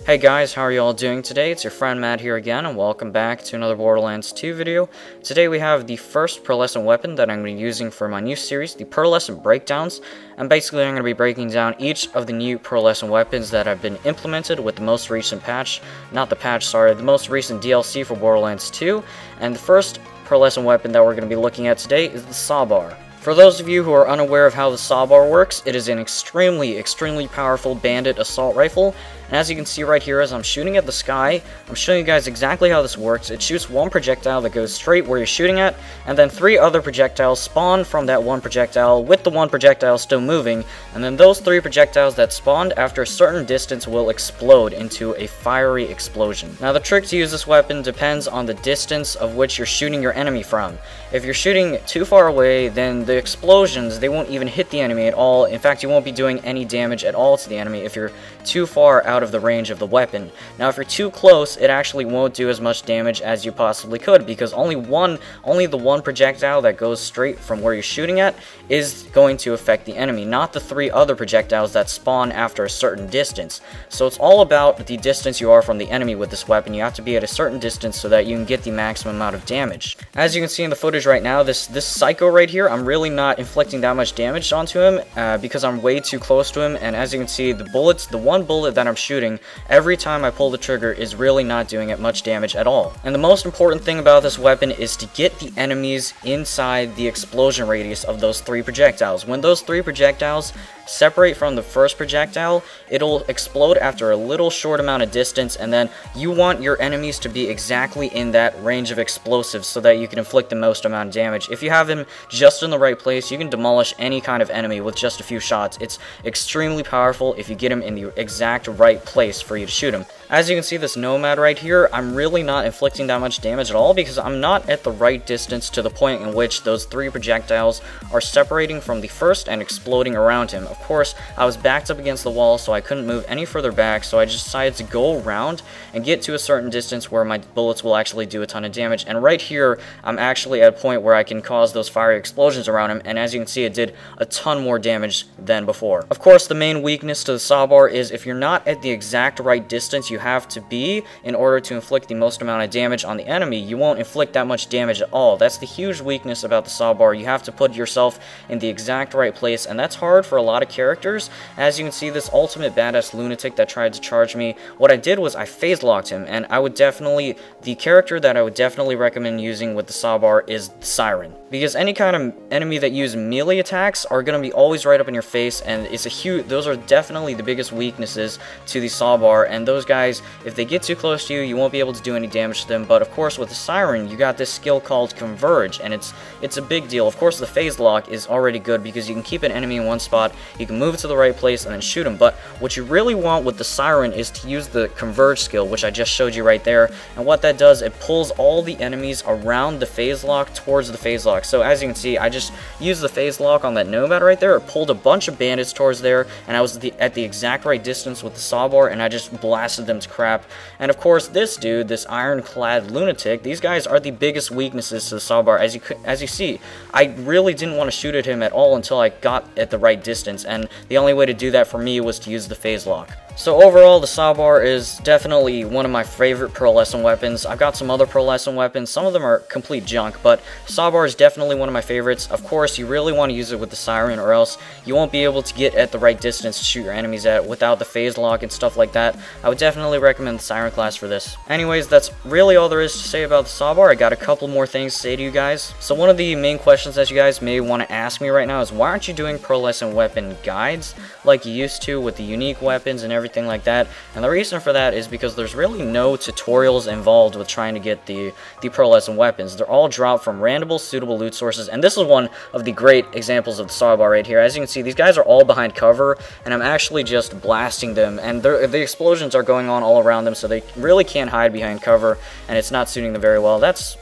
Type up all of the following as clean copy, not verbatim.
Hey guys, how are you all doing today? It's your friend Matt here again, and welcome back to another Borderlands 2 video. Today we have the first Pearlescent weapon that I'm going to be using for my new series, the Pearlescent Breakdowns. And basically I'm going to be breaking down each of the new Pearlescent weapons that have been implemented with the most recent patch, the most recent DLC for Borderlands 2. And the first Pearlescent weapon that we're going to be looking at today is the Sawbar. For those of you who are unaware of how the Sawbar works, it is an extremely powerful bandit assault rifle. And as you can see right here, as I'm shooting at the sky, I'm showing you guys exactly how this works. It shoots one projectile that goes straight where you're shooting at, and then 3 other projectiles spawn from that one projectile, with the one projectile still moving, and then those 3 projectiles that spawned after a certain distance will explode into a fiery explosion. Now the trick to use this weapon depends on the distance of which you're shooting your enemy from. If you're shooting too far away, then the explosions, they won't even hit the enemy at all. In fact, you won't be doing any damage at all to the enemy if you're too far out of the range of the weapon. Now if you're too close, it actually won't do as much damage as you possibly could, because only the one projectile that goes straight from where you're shooting at is going to affect the enemy, not the 3 other projectiles that spawn after a certain distance. So it's all about the distance you are from the enemy with this weapon. You have to be at a certain distance so that you can get the maximum amount of damage. As you can see in the footage right now, this psycho right here, I'm really not inflicting that much damage onto him because I'm way too close to him. And as you can see, the one bullet that I'm shooting, every time I pull the trigger, is really not doing it much damage at all. And the most important thing about this weapon is to get the enemies inside the explosion radius of those 3 projectiles. When those 3 projectiles separate from the first projectile, it'll explode after a little short amount of distance, and then you want your enemies to be exactly in that range of explosives so that you can inflict the most amount of damage. If you have them just in the right place, you can demolish any kind of enemy with just a few shots. It's extremely powerful if you get him in the exact right place for you to shoot him. As you can see, this Nomad right here, I'm really not inflicting that much damage at all because I'm not at the right distance to the point in which those 3 projectiles are separating from the first and exploding around him. Of course, I was backed up against the wall, so I couldn't move any further back, so I just decided to go around and get to a certain distance where my bullets will actually do a ton of damage. And right here, I'm actually at a point where I can cause those fiery explosions around him, and as you can see, it did a ton more damage than before. Of course, the main weakness to the Sawbar is if you're not at the exact right distance you have to be in order to inflict the most amount of damage on the enemy, you won't inflict that much damage at all. That's the huge weakness about the Sawbar. You have to put yourself in the exact right place, and that's hard for a lot of characters. As you can see, this ultimate badass lunatic that tried to charge me, what I did was I phase locked him, and the character that I would definitely recommend using with the Sawbar is the Siren, because any kind of enemy that use melee attacks are going to be always right up in your face, and those are definitely the biggest weaknesses to the Sawbar. And those guys, if they get too close to you, you won't be able to do any damage to them. But of course, with the Siren, you got this skill called Converge, and it's a big deal. Of course, the phase lock is already good because you can keep an enemy in one spot, you can move it to the right place, and then shoot him. But what you really want with the Siren is to use the Converge skill, which I just showed you right there. And what that does, it pulls all the enemies around the phase lock towards the phase lock. So as you can see, I just used the phase lock on that Nomad right there. It pulled a bunch of bandits towards there, and I was at the exact right distance with the Sawbar, and I just blasted them to crap. And of course, this dude, this ironclad lunatic, these guys are the biggest weaknesses to the Sawbar. As you see, I really didn't want to shoot at him at all until I got at the right distance, and the only way to do that for me was to use the phase lock. So overall, the Sawbar is definitely one of my favorite Pearlescent weapons. I've got some other Pearlescent weapons. Some of them are complete junk, but Sawbar is definitely one of my favorites. Of course, you really want to use it with the Siren, or else you won't be able to get at the right distance to shoot your enemies at without the phase lock and stuff like that. I would definitely recommend the Siren class for this. Anyways, that's really all there is to say about the Sawbar. I got a couple more things to say to you guys. So one of the main questions that you guys may want to ask me right now is, why aren't you doing Pearlescent weapon guides like you used to with the unique weapons and everything like that? And the reason for that is because there's really no tutorials involved with trying to get the Pearlescent weapons. They're all dropped from random suitable loot sources, and this is one of the great examples of the Sawbar right here. As you can see, these guys are all behind cover, and I'm actually just blasting them, and the explosions are going on all around them, so they really can't hide behind cover, and it's not suiting them very well. That's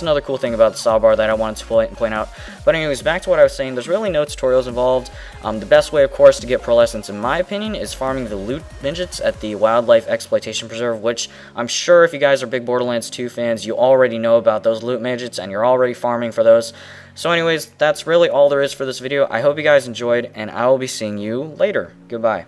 another cool thing about the Sawbar that I wanted to point out. But anyways, back to what I was saying, there's really no tutorials involved. The best way, of course, to get Pearlescents, in my opinion, is farming the loot midgets at the Wildlife Exploitation Preserve, which I'm sure if you guys are big Borderlands 2 fans, you already know about those loot midgets, and you're already farming for those. So anyways, that's really all there is for this video. I hope you guys enjoyed, and I will be seeing you later. Goodbye.